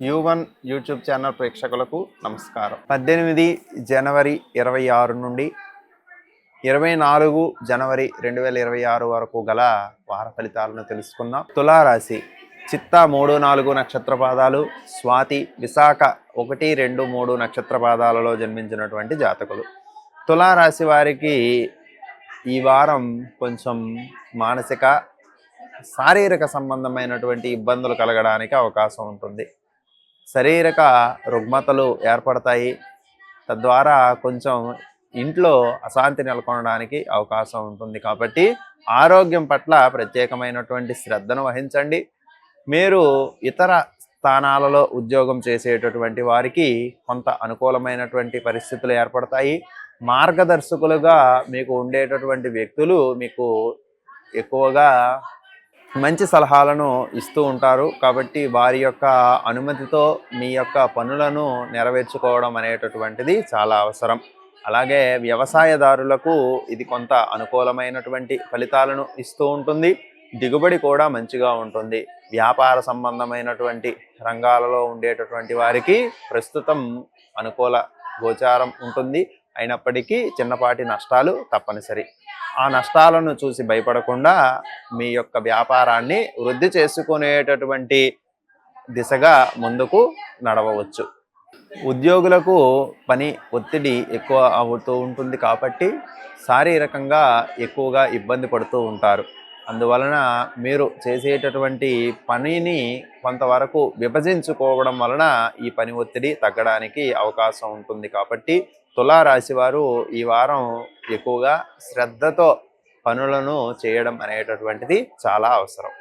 U1 YouTube channel ప్రేక్షకులకు నమస్కారం. 18 జనవరి 26 నుండి 24 జనవరి 2026 వరకు గల వార ఫలితాలను తెలుసుకుందాం. తులారాశి చిత్త 3, 4 నక్షత్ర పాదాలు, స్వాతి, విశాఖ 1, 2, 3 నక్షత్ర పాదాలలో జన్మించినటువంటి జాతకులు. తులారాశి వారికి ఈ వారం కొంచెం మానసిక శారీరక సంబంధమైనటువంటి ఇబ్బందులు కలగడానికి అవకాశం ఉంటుంది. శారీరక రుగ్మతలు ఏర్పడతాయి. తద్వారా కొంచెం ఇంట్లో అశాంతి నెలకొనడానికి అవకాశం ఉంటుంది. కాబట్టి ఆరోగ్యం పట్ల ప్రత్యేకమైనటువంటి శ్రద్ధను వహించండి. మీరు ఇతర స్థానాలలో ఉద్యోగం చేసేటటువంటి వారికి కొంత అనుకూలమైనటువంటి పరిస్థితులు ఏర్పడతాయి. మార్గదర్శకులుగా మీకు ఉండేటటువంటి వ్యక్తులు మీకు ఎక్కువగా మంచి సలహాలను ఇస్తూ ఉంటారు. కాబట్టి వారి యొక్క అనుమతితో మీ యొక్క పనులను నెరవేర్చుకోవడం అనేటటువంటిది చాలా అవసరం. అలాగే వ్యవసాయదారులకు ఇది కొంత అనుకూలమైనటువంటి ఫలితాలను ఇస్తూ ఉంటుంది. దిగుబడి కూడా మంచిగా ఉంటుంది. వ్యాపార సంబంధమైనటువంటి రంగాలలో ఉండేటటువంటి వారికి ప్రస్తుతం అనుకూల గోచారం ఉంటుంది. అయినప్పటికీ చిన్నపాటి నష్టాలు తప్పనిసరి. ఆ నష్టాలను చూసి భయపడకుండా మీ యొక్క వ్యాపారాన్ని వృద్ధి చేసుకునేటటువంటి దిశగా ముందుకు నడవవచ్చు. ఉద్యోగులకు పని ఒత్తిడి ఎక్కువ అవుతూ ఉంటుంది. కాబట్టి శారీరకంగా ఎక్కువగా ఇబ్బంది పడుతూ ఉంటారు. అందువలన మీరు చేసేటటువంటి పనిని కొంతవరకు విభజించుకోవడం వలన ఈ పని ఒత్తిడి తగ్గడానికి అవకాశం ఉంటుంది. కాబట్టి తులారాశి వారు ఈ వారం ఎక్కువగా శ్రద్ధతో పనులను చేయడం అనేటటువంటిది చాలా అవసరం.